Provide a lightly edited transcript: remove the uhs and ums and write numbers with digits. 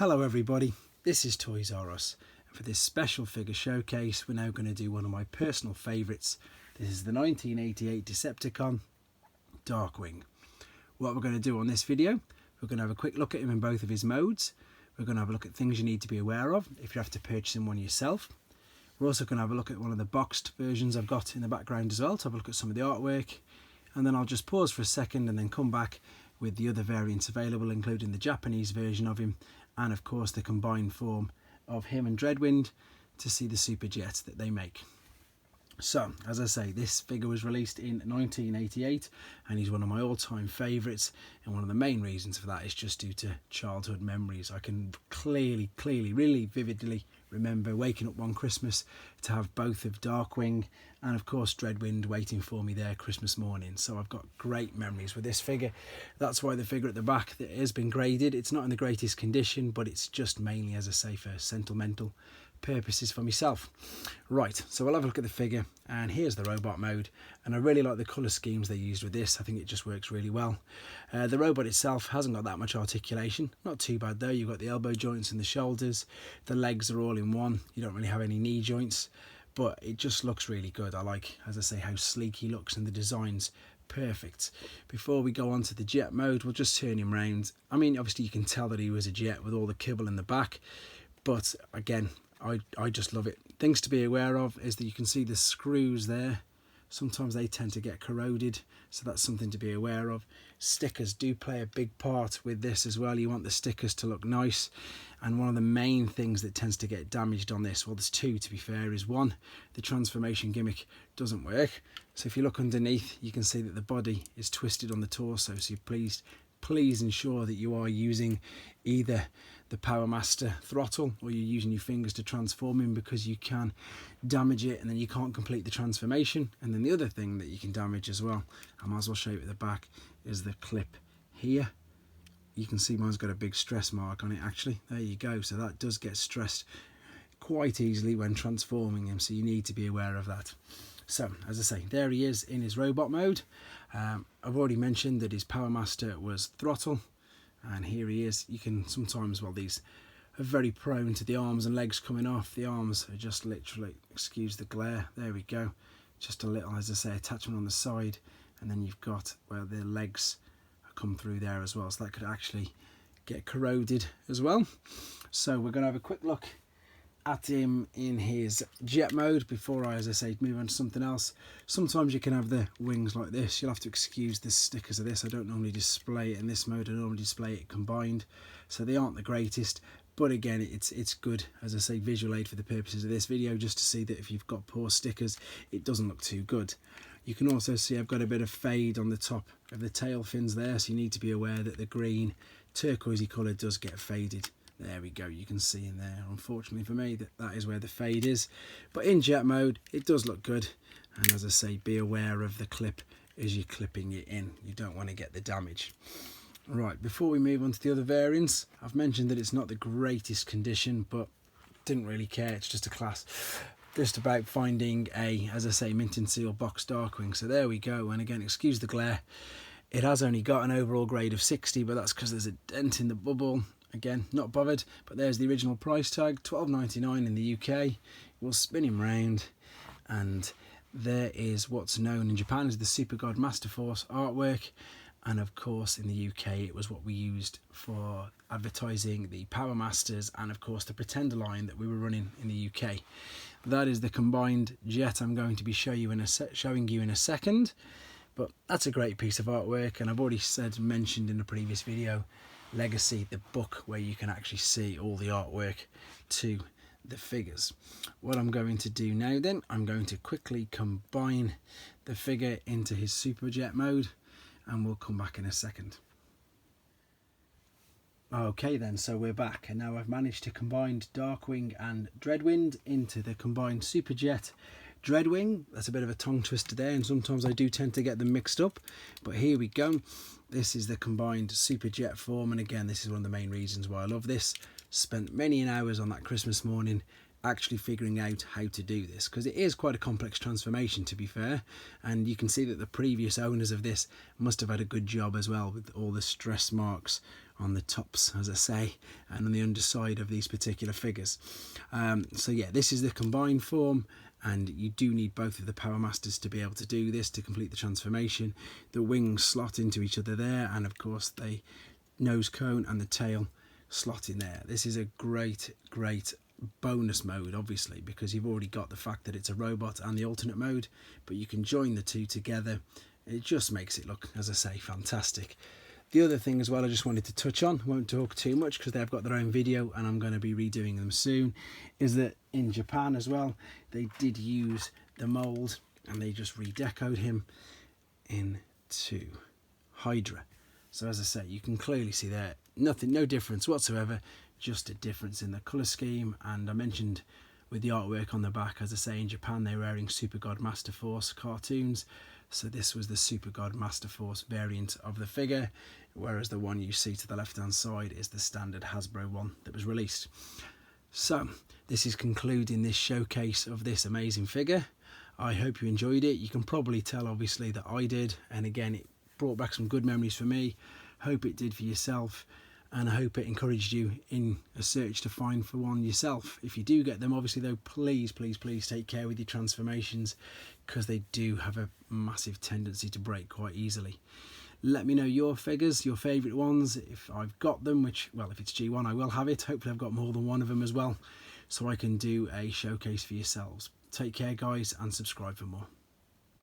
Hello everybody, this is Toys R Us, and for this special figure showcase we're now going to do one of my personal favourites. This is the 1988 Decepticon Darkwing. What we're going to do on this video, we're going to have a quick look at him in both of his modes. We're going to have a look at things you need to be aware of if you have to purchase him one yourself. We're also going to have a look at one of the boxed versions I've got in the background as well, to have a look at some of the artwork, and then I'll just pause for a second and then come back with the other variants available, including the Japanese version of him and of course the combined form of him and Dreadwind, to see the super jets that they make. So, as I say, this figure was released in 1988 and he's one of my all-time favourites, and one of the main reasons for that is just due to childhood memories. I can clearly, really vividly remember waking up one Christmas to have both of Darkwing and of course Dreadwind waiting for me there Christmas morning. So I've got great memories with this figure. That's why the figure at the back that has been graded, it's not in the greatest condition, but it's just mainly, as I say, for sentimental purposes for myself. Right, so we'll have a look at the figure, and here's the robot mode, and I really like the colour schemes they used with this. I think it just works really well. The robot itself hasn't got that much articulation, not too bad though. You've got the elbow joints and the shoulders, the legs are all in one, you don't really have any knee joints, but it just looks really good. I like, as I say, how sleek he looks, and the design's perfect. Before we go on to the jet mode, we'll just turn him round. I mean, obviously you can tell that he was a jet with all the kibble in the back, but again, I just love it. Things to be aware of is that you can see the screws there. Sometimes they tend to get corroded, so that's something to be aware of. Stickers do play a big part with this as well. You want the stickers to look nice, and one of the main things that tends to get damaged on this, well there's two to be fair, is one, the transformation gimmick doesn't work. So if you look underneath, you can see that the body is twisted on the torso, so please ensure that you are using either the Powermaster throttle or you're using your fingers to transform him, because you can damage it and then you can't complete the transformation. And then the other thing that you can damage as well, I might as well show you at the back, is the clip here. You can see mine's got a big stress mark on it actually. There you go. So that does get stressed quite easily when transforming him, so you need to be aware of that. So, as I say, there he is in his robot mode. I've already mentioned that his Powermaster was throttle, and here he is. You can sometimes, well, these are very prone to the arms and legs coming off. The arms are just literally, excuse the glare, there we go, just a little, as I say, attachment on the side, and then you've got where the legs come through there as well, so that could actually get corroded as well. So we're going to have a quick look at him in his jet mode before I, as I say, move on to something else. Sometimes you can have the wings like this. You'll have to excuse the stickers of this. I don't normally display it in this mode. I normally display it combined, so they aren't the greatest, but again, it's good, as I say, visual aid for the purposes of this video, just to see that if you've got poor stickers, it doesn't look too good. You can also see I've got a bit of fade on the top of the tail fins there, so you need to be aware that the green turquoisey colour does get faded. There we go, you can see in there, unfortunately for me, that is where the fade is. But in jet mode, it does look good. And as I say, be aware of the clip as you're clipping it in. You don't want to get the damage. Right, before we move on to the other variants, I've mentioned that it's not the greatest condition, but didn't really care. It's just a class. Just about finding a, as I say, mint and seal box Darkwing. So there we go. And again, excuse the glare. It has only got an overall grade of 60, but that's because there's a dent in the bubble. Again, not bothered, but there's the original price tag, $12.99 in the UK. We'll spin him round, and there is what's known in Japan as the Super God Master Force artwork, and of course in the UK it was what we used for advertising the Powermasters and of course the Pretender line that we were running in the UK. That is the combined jet I'm going to be showing you in a second, but that's a great piece of artwork, and I've already mentioned in a previous video, Legacy, the book where you can actually see all the artwork to the figures. What I'm going to do now then, I'm going to quickly combine the figure into his super jet mode, and we'll come back in a second. Okay then, so we're back, and now I've managed to combine Darkwing and Dreadwind into the combined super jet Dreadwing. That's a bit of a tongue twister there, and sometimes I do tend to get them mixed up, but here we go. This is the combined super jet form, and again, this is one of the main reasons why I love this. Spent many hours on that Christmas morning actually figuring out how to do this, because it is quite a complex transformation, to be fair, and you can see that the previous owners of this must have had a good job as well, with all the stress marks on the tops, as I say, and on the underside of these particular figures. So yeah, this is the combined form, and you do need both of the Powermasters to be able to do this, to complete the transformation. The wings slot into each other there, and of course the nose cone and the tail slot in there. This is a great bonus mode, obviously, because you've already got the fact that it's a robot and the alternate mode, but you can join the two together. It just makes it look, as I say, fantastic. The other thing as well I just wanted to touch on, won't talk too much because they've got their own video and I'm going to be redoing them soon, is that in Japan as well, they did use the mould and they just redecoed him into Hydra. So as I say, you can clearly see there, no difference whatsoever, just a difference in the colour scheme. And I mentioned with the artwork on the back, as I say, in Japan they're wearing Super God Master Force cartoons, so this was the Super God Master Force variant of the figure, whereas the one you see to the left hand side is the standard Hasbro one that was released. So this is concluding this showcase of this amazing figure. I hope you enjoyed it. You can probably tell obviously that I did, and again it brought back some good memories for me. Hope it did for yourself, and I hope it encouraged you in a search to find for one yourself. If you do get them, obviously though, please take care with your transformations, because they do have a massive tendency to break quite easily. Let me know your figures, your favourite ones, if I've got them, which, well, if it's G1 I will have it. Hopefully I've got more than one of them as well, so I can do a showcase for yourselves. Take care guys, and subscribe for more.